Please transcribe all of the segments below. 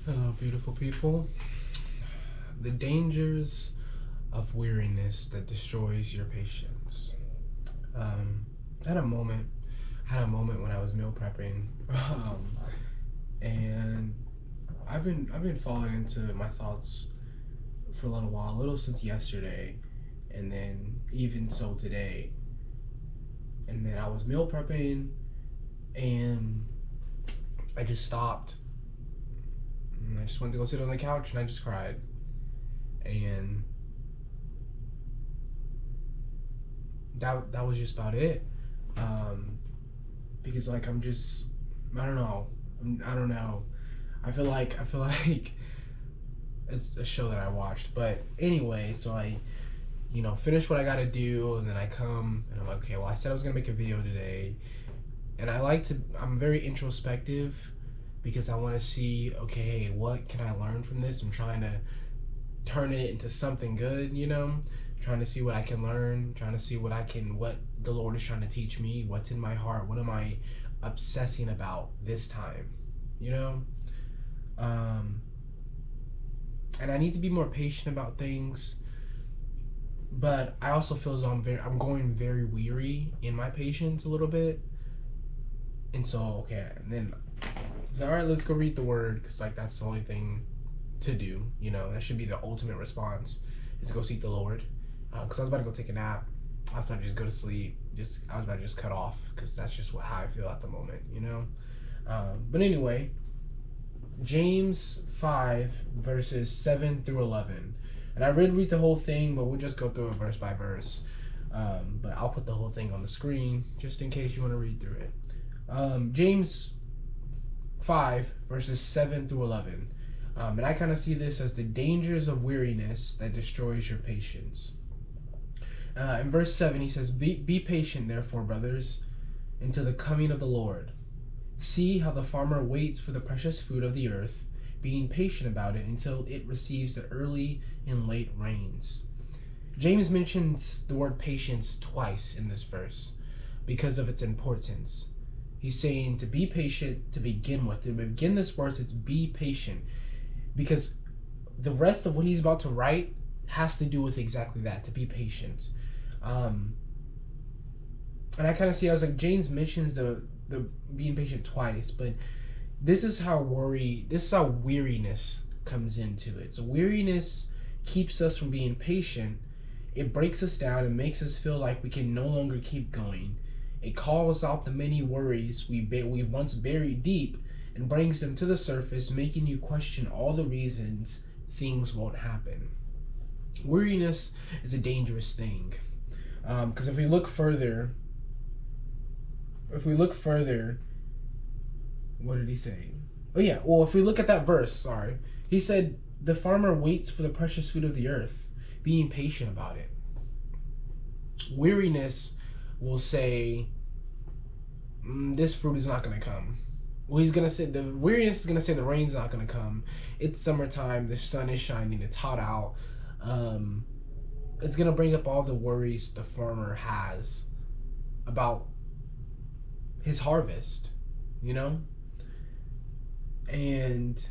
Hello, beautiful people. The dangers of weariness that destroys your patience. Um, I had a moment. When I was meal prepping, and I've been falling into my thoughts for a little while, a little since yesterday, and then even so today. And then I was meal prepping, and I just stopped. And I just went to go sit on the couch, and I just cried. And that was just about it. Because like I don't know, I don't know. I feel like it's a show that I watched, but anyway, so I finish what I gotta do, and then I come and I'm like, okay, well, I said I was gonna make a video today, and I'm very introspective because I want to see, okay, hey, what can I learn from this? I'm trying to turn it into something good, trying to see what I can learn, trying to see what the Lord is trying to teach me, what's in my heart, what am I obsessing about this time, you know? And I need to be more patient about things, but I also feel as though I'm going very weary in my patience a little bit. And so, okay, and then all right, let's go read the word, because like that's the only thing to do, that should be the ultimate response, is to go seek the Lord. Because I was about to go take a nap after I just go to sleep. I was about to just cut off, because that's just how I feel at the moment, But anyway, James 5 verses 7 through 11, and I read the whole thing, but we'll just go through it verse by verse. But I'll put the whole thing on the screen just in case you want to read through it. James 5 verses 7 through 11. And I kind of see this as the dangers of weariness that destroys your patience. In verse 7, he says, be patient, therefore, brothers, until the coming of the Lord. See how the farmer waits for the precious food of the earth, being patient about it until it receives the early and late rains. James mentions the word patience twice in this verse because of its importance. He's saying to be patient to begin with. To begin this verse, it's be patient. Because the rest of what he's about to write has to do with exactly that, to be patient. And I kind of see, I was like, James mentions the being patient twice, but this is how weariness comes into it. So weariness keeps us from being patient. It breaks us down and makes us feel like we can no longer keep going. It calls out the many worries we once buried deep and brings them to the surface, making you question all the reasons things won't happen. Weariness is a dangerous thing, because if we look further, what did he say? Oh yeah, well, if we look at that verse, he said the farmer waits for the precious food of the earth, being patient about it. Weariness will say, this fruit is not going to come. Well, he's going to say, the weariness is going to say the rain's not going to come. It's summertime, the sun is shining, it's hot out. It's going to bring up all the worries the farmer has about his harvest, And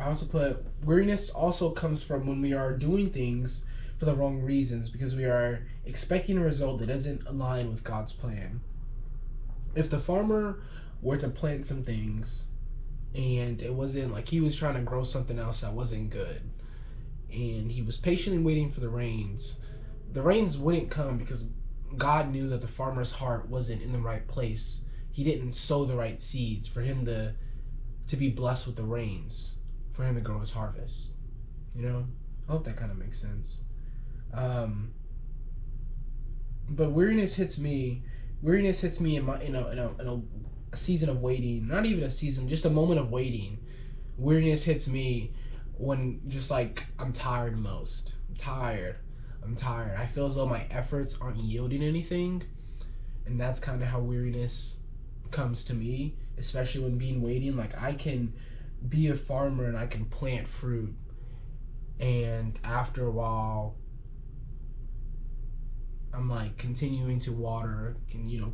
I also put, weariness also comes from when we are doing things for the wrong reasons, because we are expecting a result that doesn't align with God's plan. If the farmer were to plant some things and it wasn't like, he was trying to grow something else that wasn't good, and he was patiently waiting for the rains wouldn't come because God knew that the farmer's heart wasn't in the right place. He didn't sow the right seeds for him to be blessed with the rains, for him to grow his harvest. I hope that kind of makes sense. But weariness hits me in a season of waiting. Not even a season, just a moment of waiting. Weariness hits me when just like I'm tired most. I'm tired. I feel as though my efforts aren't yielding anything, and that's kind of how weariness comes to me, especially when being waiting. Like, I can be a farmer and I can plant fruit, and after a while I'm like continuing to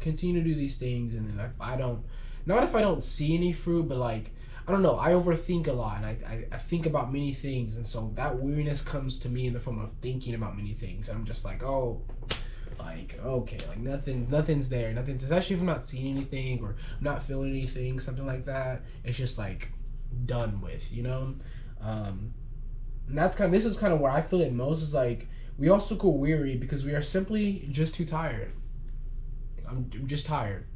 continue to do these things, and then if I don't see any fruit, but like I don't know, I overthink a lot, and I think about many things, and so that weariness comes to me in the form of thinking about many things. And I'm just like, oh, like, okay, like nothing's there, nothing's, especially if I'm not seeing anything or I'm not feeling anything, something like that. It's just like done with, you know. And this is kind of where I feel it most, is like we also go weary because we are simply just too tired. I'm just tired.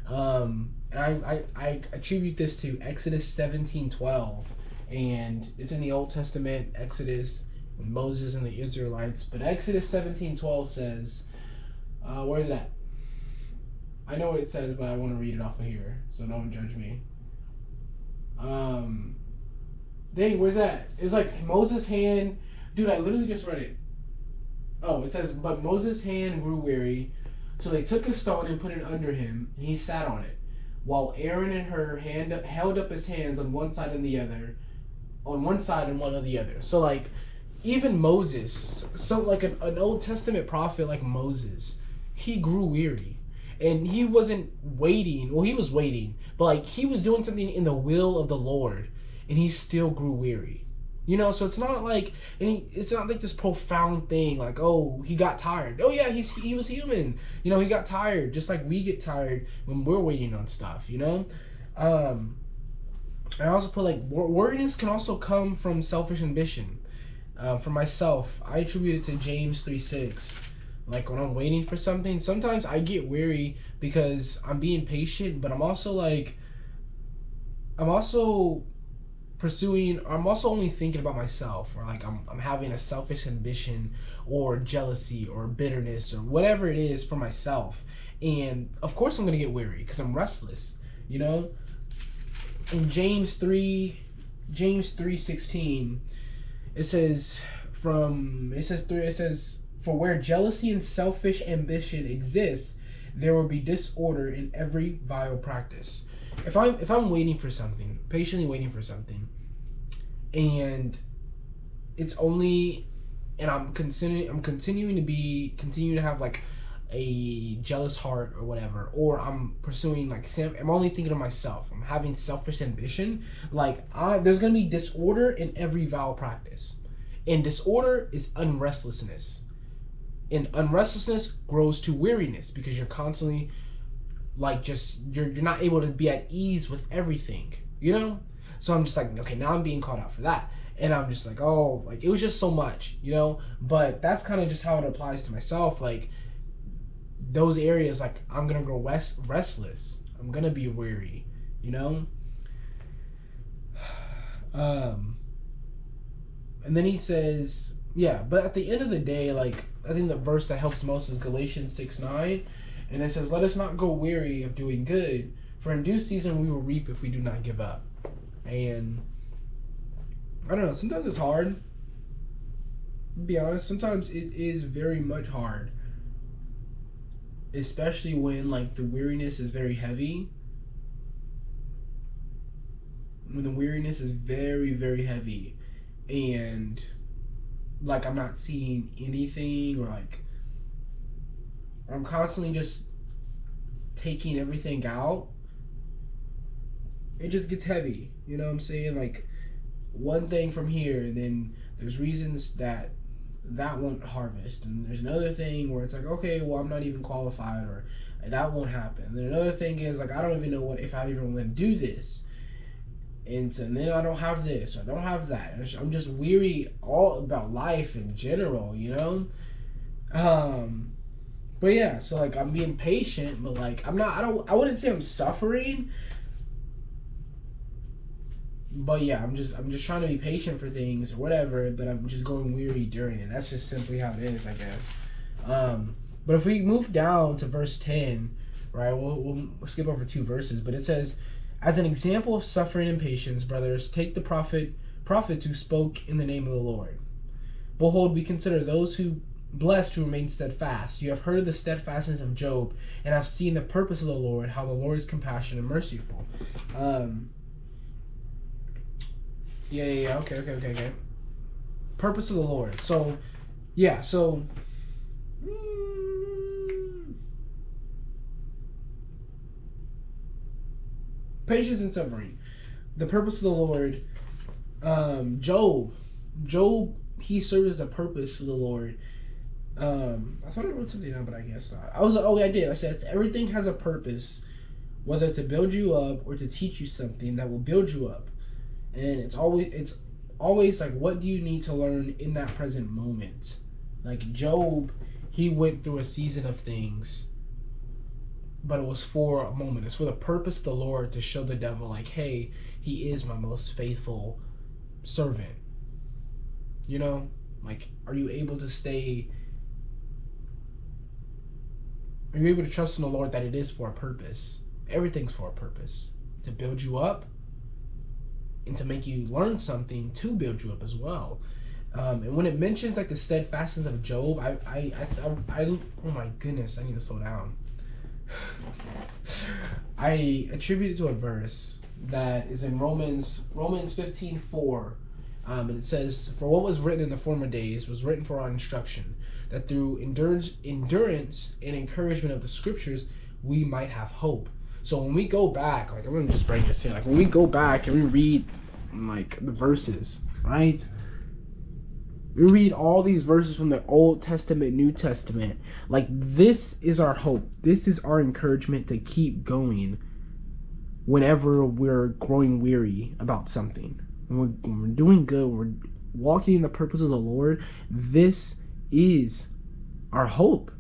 And I attribute this to Exodus 17:12, and it's in the Old Testament, Exodus, with Moses and the Israelites. But Exodus 17:12 says, where is that? I know what it says, but I want to read it off of here, so don't judge me. Dang, where's that? It's like Moses' hand. Dude, I literally just read it. Oh, it says, but Moses' hand grew weary, so they took a stone and put it under him, and he sat on it, while Aaron and her held up his hands on one side and the other, on one side and one on the other. So like, even Moses, so like an Old Testament prophet like Moses, he grew weary, and he wasn't waiting. Well, he was waiting, but like he was doing something in the will of the Lord, and he still grew weary. You know, so it's not like it's not like this profound thing like, oh, he got tired. Oh yeah, he was human. You know, he got tired just like we get tired when we're waiting on stuff, you know? I also put like weariness can also come from selfish ambition. For myself, I attribute it to James 3:6. Like when I'm waiting for something, sometimes I get weary because I'm being patient, but I'm also only thinking about myself, or like I'm having a selfish ambition or jealousy or bitterness or whatever it is for myself. And of course I'm going to get weary because I'm restless, you know? In James 3:16, it says for where jealousy and selfish ambition exists, there will be disorder in every vile practice. If I'm waiting for something, patiently waiting for something, and I'm continuing to have like a jealous heart or whatever, or I'm pursuing I'm only thinking of myself, I'm having selfish ambition, there's gonna be disorder in every vile practice, and disorder is unrestlessness, and unrestlessness grows to weariness because you're constantly you're not able to be at ease with everything, you know? So I'm just like, okay, now I'm being called out for that. And I'm just like, oh, like it was just so much, you know? But that's kind of just how it applies to myself. Like those areas, like I'm going to grow restless. I'm going to be weary, you know? And then he says, yeah, but at the end of the day, like I think the verse that helps most is Galatians 6:9. And it says, let us not go weary of doing good, for in due season we will reap if we do not give up. And I don't know, sometimes it's hard. To be honest, sometimes it is very much hard. Especially when the weariness is very heavy. When the weariness is very, very heavy. And I'm not seeing anything, or I'm constantly just taking everything out. It just gets heavy. You know what I'm saying? One thing from here, and then there's reasons that won't harvest. And there's another thing where it's okay, well, I'm not even qualified, or that won't happen. And then another thing is, I don't even know if I even want to do this. And then I don't have this, or I don't have that. And I'm just weary all about life in general, you know? But yeah, so I'm being patient, but I wouldn't say I'm suffering. But yeah, I'm just trying to be patient for things or whatever, but I'm just going weary during it. That's just simply how it is, I guess. But if we move down to verse 10, right, we'll skip over 2 verses, but it says, as an example of suffering and patience, brothers, take the prophets who spoke in the name of the Lord. Behold, we consider those who blessed who remain steadfast. You have heard of the steadfastness of Job, and have seen the purpose of the Lord, how the Lord is compassionate and merciful. Okay. Purpose of the Lord. So, yeah, so... patience and suffering. the purpose of the Lord. Job, he served as a purpose for the Lord. I thought I wrote something down, but I guess not. I did. I said everything has a purpose, whether to build you up or to teach you something that will build you up. And it's always like, what do you need to learn in that present moment? Like Job, he went through a season of things, but it was for a moment. It's for the purpose of the Lord to show the devil, like, hey, he is my most faithful servant. You know, like, are you able to trust in the Lord that it is for a purpose? Everything's for a purpose. To build you up and to make you learn something to build you up as well. And when it mentions like the steadfastness of Job, I oh my goodness, I need to slow down. I attribute it to a verse that is in Romans 15:4. And it says, "For what was written in the former days was written for our instruction, that through endurance and encouragement of the scriptures, we might have hope." So when we go back, like, I'm going to just bring this in, like, when we go back and we read, like, the verses, right? We read all these verses from the Old Testament, New Testament. Like, this is our hope. This is our encouragement to keep going whenever we're growing weary about something. When we're doing good, when we're walking in the purpose of the Lord, this is our hope.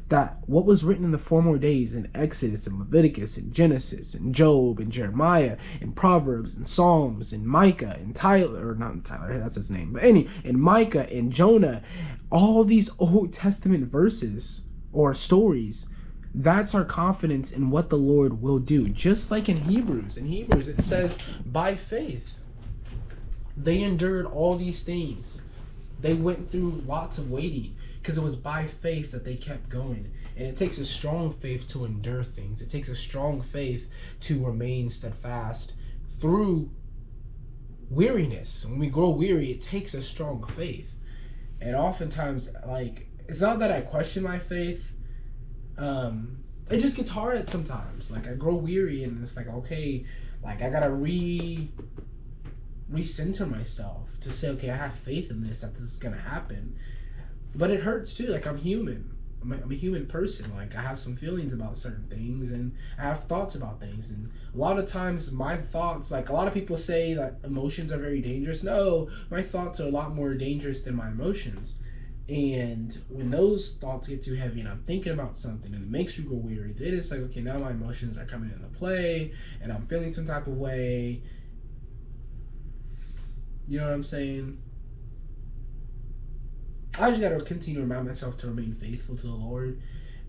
That what was written in the former days in Exodus and Leviticus and Genesis and Job and Jeremiah and Proverbs and Psalms and Micah and not Tyler, that's his name, but and Micah and Jonah, all these Old Testament verses or stories, that's our confidence in what the Lord will do. Just like in Hebrews it says, by faith they endured all these things. They went through lots of waiting because it was by faith that they kept going. And it takes a strong faith to endure things. It takes a strong faith to remain steadfast through weariness. When we grow weary, it takes a strong faith. And oftentimes, like, it's not that I question my faith. It just gets hard at sometimes. Like, I grow weary and it's like, okay, like, I gotta recenter myself to say, okay, I have faith in this, that this is gonna happen. But it hurts too. Like, I'm human. I'm a human person. Like, I have some feelings about certain things and I have thoughts about things. And a lot of times my thoughts, like, a lot of people say that emotions are very dangerous. No, my thoughts are a lot more dangerous than my emotions. And when those thoughts get too heavy and I'm thinking about something and it makes you go weary, then it's like, okay, now my emotions are coming into play and I'm feeling some type of way. You know what I'm saying? I just got to continue to remind myself to remain faithful to the Lord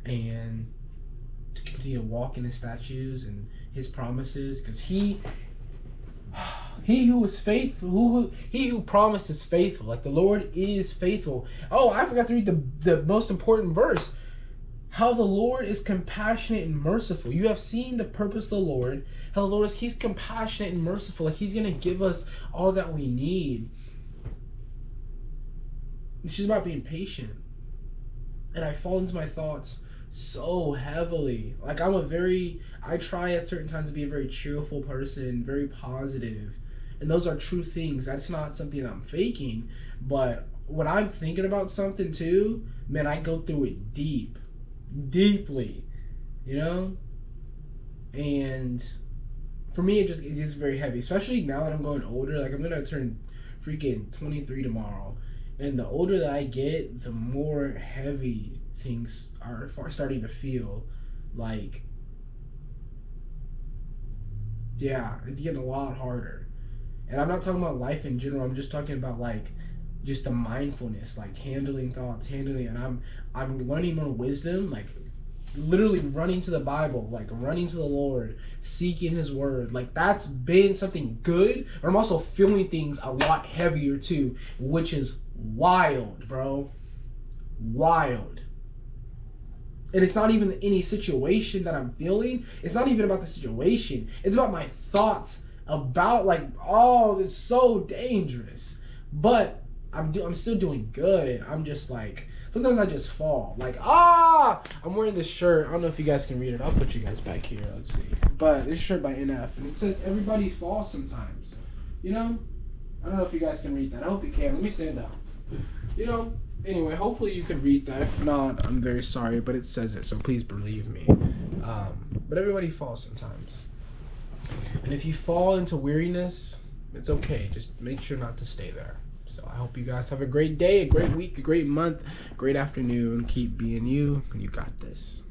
and to continue to walk in His statutes and His promises, because He who is faithful, He who promised is faithful. Like, the Lord is faithful. Oh, I forgot to read the most important verse. How the Lord is compassionate and merciful. You have seen the purpose of the Lord. How the Lord He's compassionate and merciful. Like, He's going to give us all that we need. It's just about being patient. And I fall into my thoughts so heavily. Like, I try at certain times to be a very cheerful person, very positive. And those are true things. That's not something I'm faking. But when I'm thinking about something too, man, I go through it deeply, you know? And for me, it gets very heavy, especially now that I'm going older. Like, I'm gonna turn freaking 23 tomorrow, and the older that I get, the more heavy things are starting to feel. Like, yeah, it's getting a lot harder. And I'm not talking about life in general. I'm just talking about, like, just the mindfulness, like handling thoughts, and I'm learning more wisdom, like literally running to the Bible, like running to the Lord, seeking His word. Like, that's been something good, but I'm also feeling things a lot heavier too, which is wild, bro. Wild. And it's not even any situation that I'm feeling. It's not even about the situation. It's about my thoughts about, like, oh, it's so dangerous. But I'm still doing good. I'm just like sometimes I just fall. Like, I'm wearing this shirt. I don't know if you guys can read it. I'll put you guys back here. Let's see. But this shirt by NF, and it says everybody falls sometimes. You know? I don't know if you guys can read that. I hope you can. Let me stand up. You know? Anyway, hopefully you can read that. If not, I'm very sorry, but it says it, so please believe me. But everybody falls sometimes. And if you fall into weariness, it's okay. Just make sure not to stay there. So I hope you guys have a great day, a great week, a great month, great afternoon. Keep being you, and you got this.